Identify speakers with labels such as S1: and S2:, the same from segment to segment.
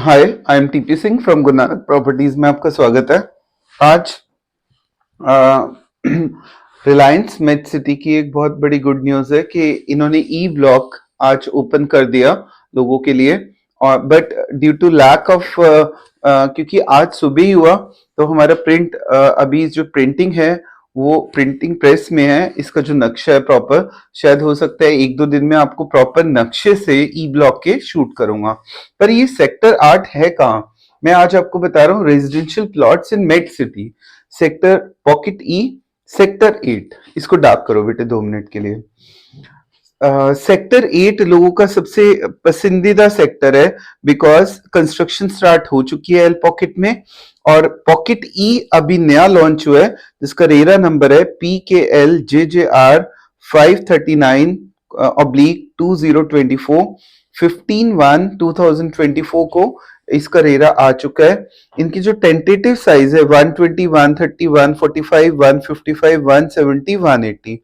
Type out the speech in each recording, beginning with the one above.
S1: Hi, I am TP Singh from Guru Nanak properties में आपका स्वागत है। आज रिलायंस मेट सिटी की एक बहुत बड़ी गुड न्यूज है कि इन्होंने ई ब्लॉक आज ओपन कर दिया लोगों के लिए। और but due to lack of क्योंकि आज सुबह ही हुआ तो हमारा प्रिंट अभी जो प्रिंटिंग है वो प्रिंटिंग प्रेस में है। इसका जो नक्शा है प्रॉपर, शायद हो सकता है एक दो दिन में आपको प्रॉपर नक्शे से ई ब्लॉक के शूट करूंगा। पर ये सेक्टर 8 है कहाँ, मैं आज आपको बता रहा हूँ। रेजिडेंशियल प्लॉट्स इन मेट सिटी, सेक्टर पॉकेट ई, सेक्टर 8। इसको डार्क करो बेटे 2 मिनट के लिए। सेक्टर 8 लोगों का सबसे पसंदीदा सेक्टर है बिकॉज कंस्ट्रक्शन स्टार्ट हो चुकी है एल पॉकेट में। और पॉकेट ई अभी नया लॉन्च हुआ है जिसका रेरा नंबर है PKL JJR 539/2024 15/1/2024 को इसका रेरा आ चुका है। इनकी जो टेंटेटिव साइज है 120, 130, 145, 155, 170, 180,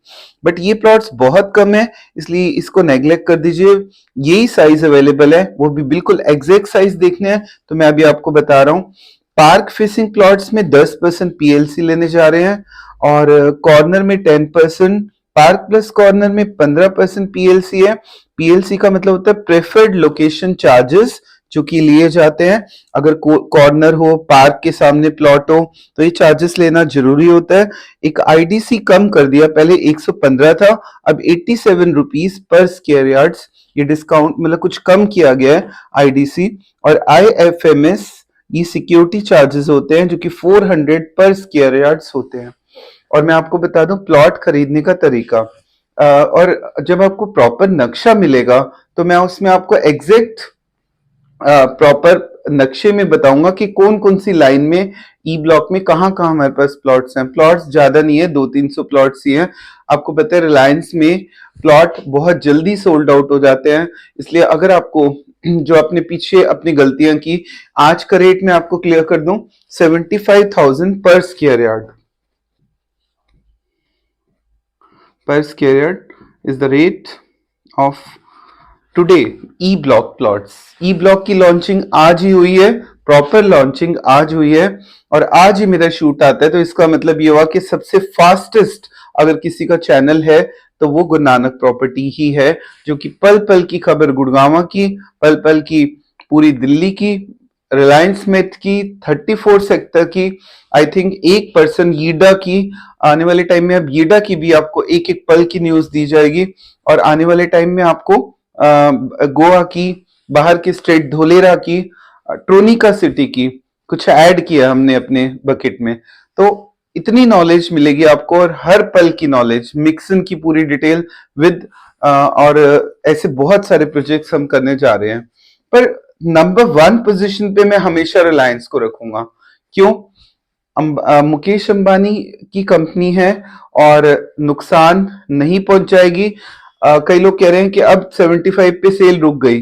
S1: बट ये प्लॉट्स बहुत कम है इसलिए इसको नेग्लेक्ट कर दीजिए। यही साइज अवेलेबल है, वो भी बिल्कुल एग्जैक्ट साइज देखने हैं तो मैं अभी आपको बता रहा हूँ। पार्क फेसिंग प्लॉट्स में 10% PLC लेने जा रहे हैं और कॉर्नर में 10%, पार्क प्लस कॉर्नर में 15% PLC है। PLC का मतलब होता है प्रेफर्ड लोकेशन चार्जेस, जो कि लिए जाते हैं। अगर कॉर्नर हो, पार्क के सामने प्लॉट हो तो ये चार्जेस लेना जरूरी होता है। एक IDC कम कर दिया, पहले 115 था, अब 87 रुपीज पर स्क्वायर यार्ड्स ये डिस्काउंट मतलब कुछ कम किया गया है IDC। और IFMS ये सिक्योरिटी चार्जेस होते हैं जो कि 400 पर स्क्वायर यार्ड्स होते हैं। और मैं आपको बता दूं प्लॉट खरीदने का तरीका, और जब आपको प्रॉपर नक्शा मिलेगा तो मैं उसमें आपको एग्जैक्ट प्रॉपर नक्शे में बताऊंगा कि कौन कौन सी लाइन में ई ब्लॉक में कहाँ कहाँ हमारे पास प्लॉट्स हैं। प्लॉट्स ज्यादा नहीं है, 200-300 प्लॉट्स ही हैं। आपको पता है रिलायंस में प्लॉट बहुत जल्दी सोल्ड आउट हो जाते हैं, इसलिए अगर आपको जो अपने पीछे अपनी गलतियां की, आज का रेट मैं आपको क्लियर कर दूं 75,000 पर स्क्वायर यार्ड। पर square yard is the rate of today E block plots. E block की लॉन्चिंग आज ही हुई है, प्रॉपर लॉन्चिंग आज हुई है और आज ही मेरा शूट आता है, तो इसका मतलब ये हुआ कि सबसे फास्टेस्ट अगर किसी का चैनल है तो वो गुरु नानक प्रॉपर्टी ही है, जो कि पल पल की खबर गुड़गांव की, पल पल की पूरी दिल्ली की, रिलायंस मेट की, 34 सेक्टर की, आई थिंक 1% यीडा की। आने वाले टाइम में अब यीडा की भी आपको एक एक पल की न्यूज दी जाएगी और आने वाले टाइम में आपको गोवा की, बाहर की स्टेट धोलेरा की, ट्रोनिका सिटी की कुछ ऐड किया हमने अपने बकेट में। तो इतनी नॉलेज मिलेगी आपको और हर पल की नॉलेज, मिक्सन की पूरी डिटेल विद और ऐसे बहुत सारे प्रोजेक्ट्स हम करने जा रहे हैं। पर नंबर 1 पोजीशन पे मैं हमेशा रिलायंस को रखूंगा। क्यों? मुकेश अंबानी की कंपनी है और नुकसान नहीं पहुंचाएगी। कई लोग कह रहे हैं कि अब 75 पे सेल रुक गई,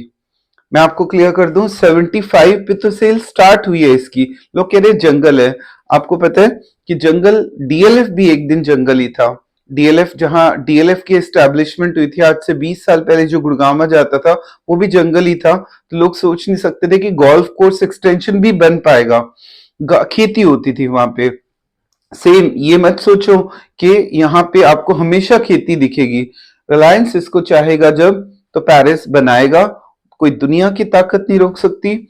S1: मैं आपको क्लियर कर दूं 75 पे तो सेल स्टार्ट हुई है इसकी। लोग कह रहे हैं जंगल है, आपको पता है कि जंगल DLF भी एक दिन जंगल ही था। DLF, जहां DLF की एस्टैब्लिशमेंट हुई थी आज से 20 साल पहले, जो गुड़गांव जाता था वो भी जंगल ही था। तो लोग सोच नहीं सकते थे कि गोल्फ कोर्स एक्सटेंशन भी बन पाएगा, खेती होती थी वहां पे। सेम ये मत सोचो कि यहाँ पे आपको हमेशा खेती दिखेगी। रिलायंस इसको चाहेगा जब तो पेरिस बनाएगा, कोई दुनिया की ताकत नहीं रोक सकती।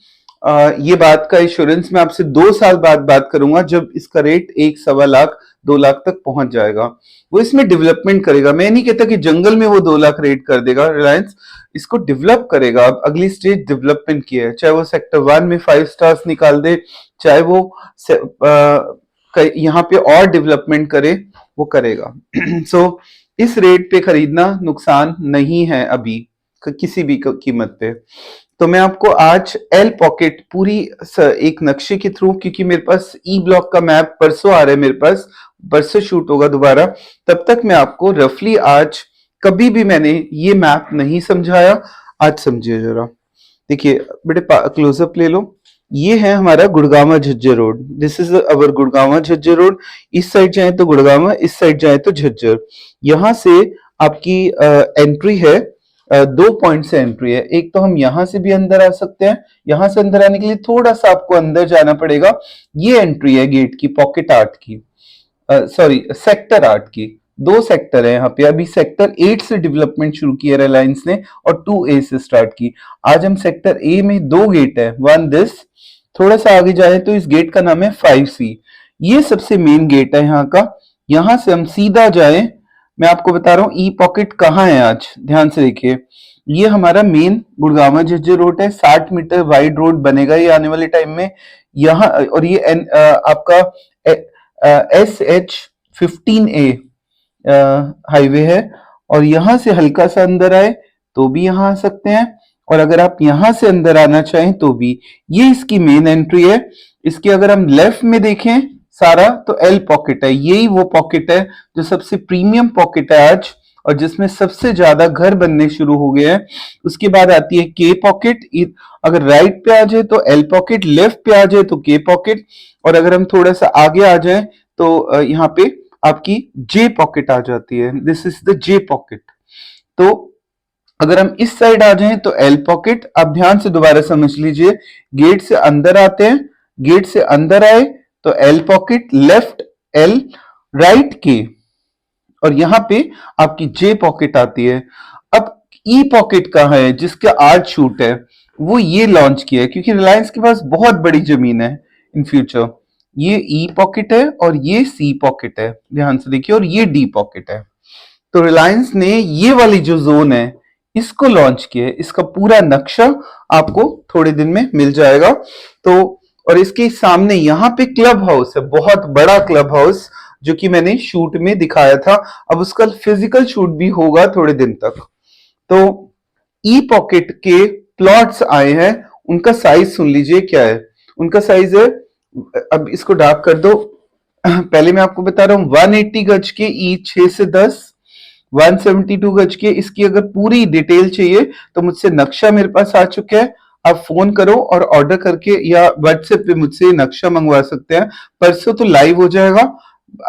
S1: ये बात का इंश्योरेंस मैं आपसे 2 साल बाद बात करूंगा जब इसका रेट 1-1.25 लाख 2 लाख तक पहुंच जाएगा। वो इसमें डेवलपमेंट करेगा, मैं नहीं कहता कि जंगल में वो 2 लाख रेट कर देगा, रिलायंस इसको डेवलप करेगा। अब अगली स्टेज डेवलपमेंट की है, चाहे वो सेक्टर 1 में 5 स्टार्स निकाल दे, चाहे वो यहाँ पे और डेवलपमेंट करे, वो करेगा। सो इस रेट पे खरीदना नुकसान नहीं है अभी किसी भी कीमत पे। तो मैं आपको आज एल पॉकेट पूरी एक नक्शे के थ्रू, क्योंकि मेरे पास ई ब्लॉक का मैप परसों आ रहा है, मेरे पास परसों शूट होगा दोबारा, तब तक मैं आपको रफली आज, कभी भी मैंने ये मैप नहीं समझाया, आज समझिए जरा। देखिए बेटे क्लोजअप ले लो, ये है हमारा Gurgaon Jhajjar road, this is our Gurgaon Jhajjar road. इस साइड जाए तो गुड़गांव, इस साइड जाए तो झज्जर। यहां से आपकी एंट्री है दो पॉइंट से एंट्री है। एक तो हम यहां से भी अंदर आ सकते हैं, यहां से अंदर आने के लिए थोड़ा सा आपको अंदर जाना पड़ेगा। ये एंट्री है गेट की, पॉकेट 8 की, सॉरी सेक्टर 8 की। दो सेक्टर है यहाँ पे, अभी सेक्टर 8 से डेवलपमेंट शुरू की है रिलायंस ने और 2A से स्टार्ट की। आज हम सेक्टर ए में दो गेट है, वन दिस, थोड़ा सा आगे जाए तो इस गेट का नाम है 5C। ये सबसे मेन गेट है यहाँ का। यहां से हम सीधा जाए, मैं आपको बता रहा हूँ ई पॉकेट कहाँ है आज, ध्यान से देखिए। ये हमारा मेन गुड़गांव झज्जर रोड है, 60 मीटर वाइड रोड बनेगा ये आने वाले टाइम में यहाँ। और ये आपका SH15A हाईवे है। और यहां से हल्का सा अंदर आए तो भी यहाँ आ सकते हैं, और अगर आप यहां से अंदर आना चाहें तो भी। ये इसकी मेन एंट्री है। इसकी अगर हम लेफ्ट में देखें सारा तो एल पॉकेट है, यही वो पॉकेट है जो सबसे प्रीमियम पॉकेट है आज, और जिसमें सबसे ज्यादा घर बनने शुरू हो गए हैं। उसके बाद आती है के पॉकेट। अगर राइट पे आ जाए तो एल पॉकेट, लेफ्ट पे आ जाए तो के पॉकेट, और अगर हम थोड़ा सा आगे आ जाए तो यहाँ पे आपकी जे पॉकेट आ जाती है। This is the J pocket. तो अगर हम इस साइड आ जाएं तो एल पॉकेट। आप ध्यान से दोबारा समझ लीजिए, गेट से अंदर आते हैं, गेट से अंदर आए तो L pocket, left L, right के, और यहां पे आपकी जे पॉकेट आती है। अब ई पॉकेट कहां है जिसका आज शूट है, वो ये लॉन्च किया है क्योंकि रिलायंस के पास बहुत बड़ी जमीन है इन फ्यूचर। ये ई पॉकेट है और ये सी पॉकेट है, ध्यान से देखिए, और ये डी पॉकेट है। तो रिलायंस ने ये वाली जो जोन है इसको लॉन्च किया है। इसका पूरा नक्शा आपको थोड़े दिन में मिल जाएगा। तो और इसके सामने यहाँ पे क्लब हाउस है, बहुत बड़ा क्लब हाउस, जो कि मैंने शूट में दिखाया था। अब उसका फिजिकल शूट भी होगा थोड़े दिन तक। तो ई पॉकेट के प्लॉट्स आए हैं, उनका साइज सुन लीजिए क्या है। उनका साइज है, अब इसको डार्क कर दो। पहले मैं आपको बता रहा हूं 180 गज के ई 6 से 10, 172 गज के। इसकी अगर पूरी डिटेल चाहिए तो मुझसे नक्शा मेरे पास आ चुका है, आप फोन करो और ऑर्डर करके या व्हाट्सएप पे मुझसे नक्शा मंगवा सकते हैं। परसों तो लाइव हो जाएगा,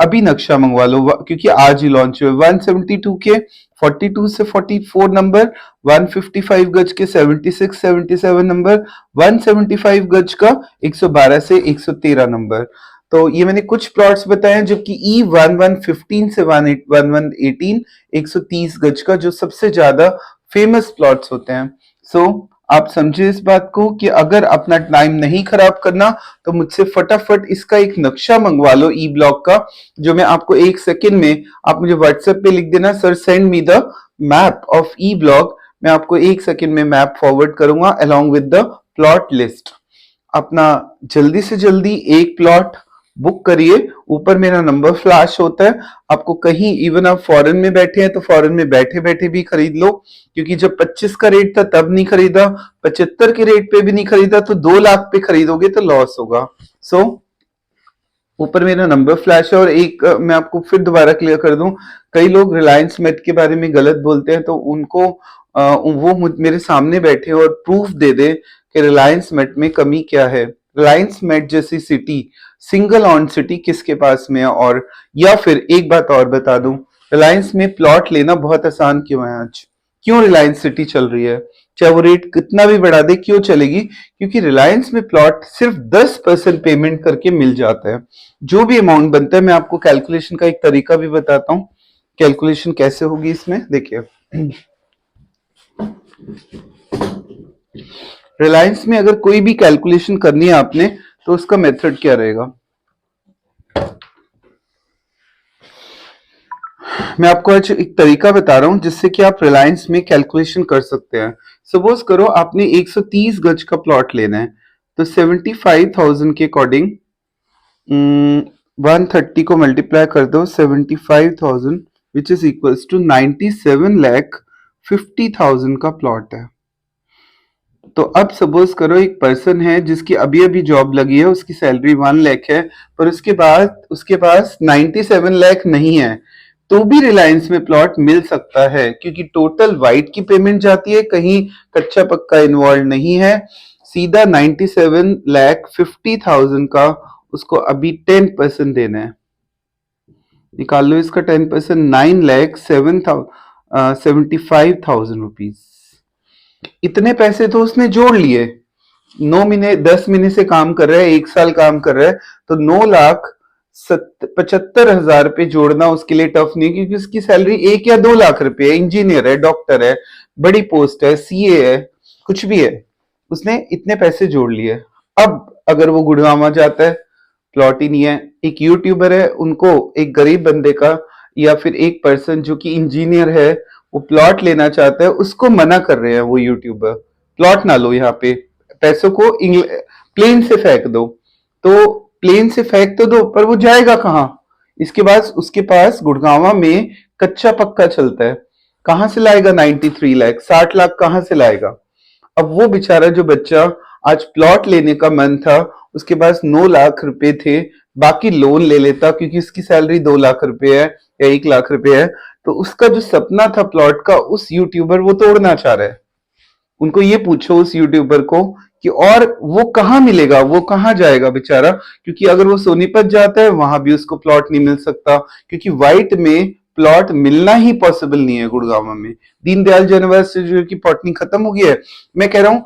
S1: अभी नक्शा मंगवा लो क्योंकि आज ही लॉन्च हुए। 172 के 42 से 44 नंबर, 155 गज के 76 77 नंबर, 175 गज का 112 से 113 नंबर। तो ये मैंने कुछ प्लॉट्स बताए हैं, जबकि E1115 से 1118 130 गज का जो सबसे ज्यादा फेमस प्लॉट्स होते हैं। सो आप समझे इस बात को कि अगर अपना टाइम नहीं खराब करना तो मुझसे फटाफट इसका एक नक्शा मंगवा लो ई ब्लॉक का, जो मैं आपको 1 सेकेंड में, आप मुझे व्हाट्सएप पे लिख देना sir send me the map of E block, मैं आपको 1 सेकेंड में मैप फॉरवर्ड करूंगा along with the plot list. अपना जल्दी से जल्दी एक प्लॉट बुक करिए। ऊपर मेरा नंबर फ्लैश होता है, आपको कहीं इवन आप फॉरेन में बैठे हैं तो फॉरेन में बैठे बैठे भी खरीद लो, क्योंकि जब 25 का रेट था तब नहीं खरीदा, 75 के रेट पे भी नहीं खरीदा, तो 2 लाख पे खरीदोगे तो लॉस होगा। सो ऊपर मेरा नंबर फ्लैश है। और एक मैं आपको फिर दोबारा क्लियर कर दूं, कई लोग रिलायंस मेट के बारे में गलत बोलते हैं, तो उनको वो मेरे सामने बैठे और प्रूफ दे दे कि रिलायंस मेट में कमी क्या है। रिलायंस मेट जैसी सिटी, सिंगल ऑन सिटी किसके पास में है? और या फिर एक बात और बता दूं, रिलायंस में प्लॉट लेना बहुत आसान क्यों है आज? क्यों रिलायंस सिटी चल रही है? चाहे वो रेट कितना भी बढ़ा दे, क्यों चलेगी? क्योंकि रिलायंस में प्लॉट सिर्फ 10% पेमेंट करके मिल जाता है। जो भी अमाउंट बनता है, मैं आपको कैलकुलेशन का एक तरीका भी बताता हूँ, कैलकुलेशन कैसे होगी इसमें। देखिए, रिलायंस में अगर कोई भी कैलकुलेशन करनी है आपने, तो उसका मेथड क्या रहेगा, मैं आपको आज एक तरीका बता रहा हूं जिससे कि आप रिलायंस में कैलकुलेशन कर सकते हैं। सपोज करो आपने 130 गज का प्लॉट लेना है, तो 75,000 के अकॉर्डिंग 130 को मल्टीप्लाई कर दो 75,000, विच इज इक्वल्स टू 97,50,000 का प्लॉट है। तो अब सपोज करो एक पर्सन है जिसकी अभी अभी जॉब लगी है, उसकी सैलरी 1 लाख है, पर उसके पास 97 लाख नहीं है, तो भी रिलायंस में प्लॉट मिल सकता है, क्योंकि टोटल वाइट की पेमेंट जाती है, कहीं कच्चा पक्का इन्वॉल्व नहीं है, सीधा 97,50,000 का उसको अभी 10% देना है। निकाल लो इसका 10%, 9,07,000, ₹75,000। इतने पैसे तो उसने जोड़ लिए। 9 महीने 10 महीने से काम कर रहा है, 1 साल काम कर रहा है, तो 9,75,000 रुपये जोड़ना उसके लिए टफ नहीं, क्योंकि उसकी सैलरी 1 या 2 लाख रुपए है, इंजीनियर है, डॉक्टर है, बड़ी पोस्ट है, सीए है, कुछ भी है, उसने इतने पैसे जोड़ लिए। अब अगर वो गुड़गांव जाता है, प्लॉट ही नहीं है, एक यूट्यूबर है, उनको एक गरीब बंदे का या फिर एक पर्सन जो कि इंजीनियर है वो प्लॉट लेना चाहता है, उसको मना कर रहे हैं वो यूट्यूबर, प्लॉट ना लो यहाँ पे, पैसों को प्लेन से फेंक दो। तो प्लेन से फेंक तो दो, पर वो जाएगा कहाँ? इसके बाद उसके पास गुड़गांवा में कच्चा पक्का चलता है, कहां से लाएगा 93 लाख, 60 लाख कहां से लाएगा? अब वो बेचारा जो बच्चा आज प्लॉट लेने का मन था, उसके पास 9 लाख रुपए थे, बाकी लोन ले लेता, क्योंकि उसकी सैलरी 2 लाख रुपए है या 1 लाख रुपए है, तो उसका जो सपना था प्लॉट का, उस यूट्यूबर वो तोड़ना चाह रहा है। उनको ये पूछो उस यूट्यूबर को कि और वो कहाँ मिलेगा, वो कहाँ जाएगा बेचारा, क्योंकि अगर वो सोनीपत जाता है वहां भी उसको प्लॉट नहीं मिल सकता, क्योंकि व्हाइट में प्लॉट मिलना ही पॉसिबल नहीं है गुड़गांव में। दीनदयाल यूनिवर्सिटी जो की पॉटनी खत्म हो गई है। मैं कह रहा हूँ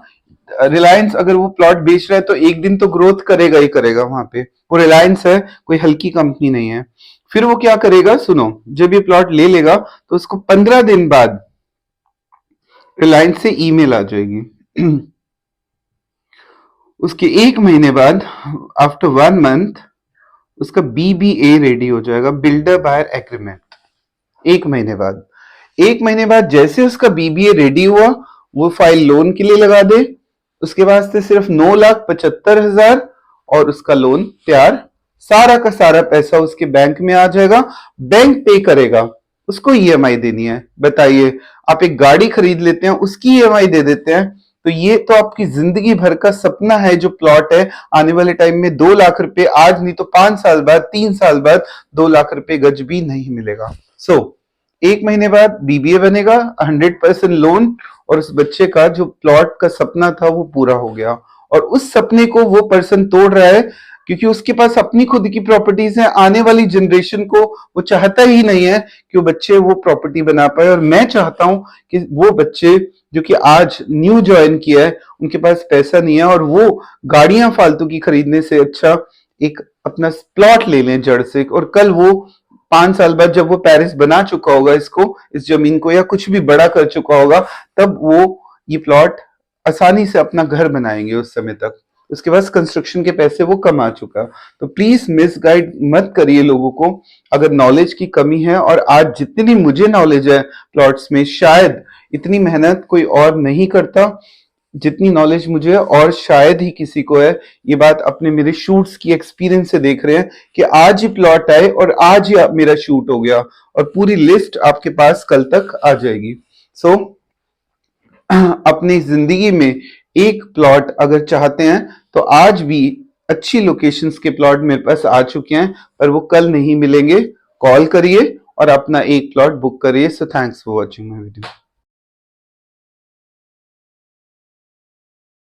S1: रिलायंस अगर वो प्लॉट बेच रहा है तो एक दिन तो ग्रोथ करेगा ही करेगा वहां पे, वो रिलायंस है, कोई हल्की कंपनी नहीं है। फिर वो क्या करेगा, सुनो, जब ये प्लॉट ले लेगा तो उसको 15 दिन बाद रिलायंस से ईमेल आ जाएगी। उसके 1 महीने बाद, आफ्टर 1 मंथ, उसका बीबीए रेडी हो जाएगा, बिल्डर बायर एग्रीमेंट। 1 महीने बाद, 1 महीने बाद जैसे उसका बीबीए रेडी हुआ, वो फाइल लोन के लिए लगा दे, उसके बाद से सिर्फ 9,75,000 और उसका लोन तैयार, सारा का सारा पैसा उसके बैंक में आ जाएगा, बैंक पे करेगा, उसको ईएमआई देनी है। बताइए, आप एक गाड़ी खरीद लेते हैं, उसकी ईएमआई दे देते हैं, तो ये तो आपकी जिंदगी भर का सपना है जो प्लॉट है, आने वाले टाइम में 2 लाख रुपए, आज नहीं तो 5 साल बाद, 3 साल बाद 2 लाख रुपए गज भी नहीं मिलेगा। सो 1 महीने बाद बीबीए बनेगा, 100% लोन, और उस बच्चे का जो प्लॉट का सपना था वो पूरा हो गया। और उस सपने को वो पर्सन तोड़ रहा है, क्योंकि उसके पास अपनी खुद की प्रॉपर्टीज है, आने वाली जनरेशन को वो चाहता ही नहीं है कि वो बच्चे वो प्रॉपर्टी बना पाए। और मैं चाहता हूं कि वो बच्चे जो कि आज न्यू ज्वाइन किया है, उनके पास पैसा नहीं है और वो गाड़ियां फालतू की खरीदने से अच्छा एक अपना प्लॉट ले लें जड़ से, और कल वो 5 साल बाद जब वो पेरिस बना चुका होगा इसको, इस जमीन को, या कुछ भी बड़ा कर चुका होगा, तब वो ये प्लॉट आसानी से अपना घर बनाएंगे उस समय तक, उसके बाद कंस्ट्रक्शन के पैसे वो कमा चुका। तो प्लीज मिसगाइड मत करिए लोगों को, अगर नॉलेज की कमी है, और आज जितनी मुझे नॉलेज है प्लॉट्स में, शायद इतनी मेहनत कोई और नहीं करता जितनी नॉलेज मुझे है, और शायद ही किसी को है। ये बात अपने मेरे शूट्स की एक्सपीरियंस से देख रहे हैं कि आज ही प्लॉट आए और आज ही मेरा शूट हो गया, और पूरी लिस्ट आपके पास कल तक आ जाएगी। सो अपनी जिंदगी में एक प्लॉट अगर चाहते हैं तो आज भी अच्छी लोकेशंस के प्लॉट मेरे पास आ चुके हैं, पर वो कल नहीं मिलेंगे। कॉल करिए और अपना एक प्लॉट बुक करिए। So thanks for watching my video.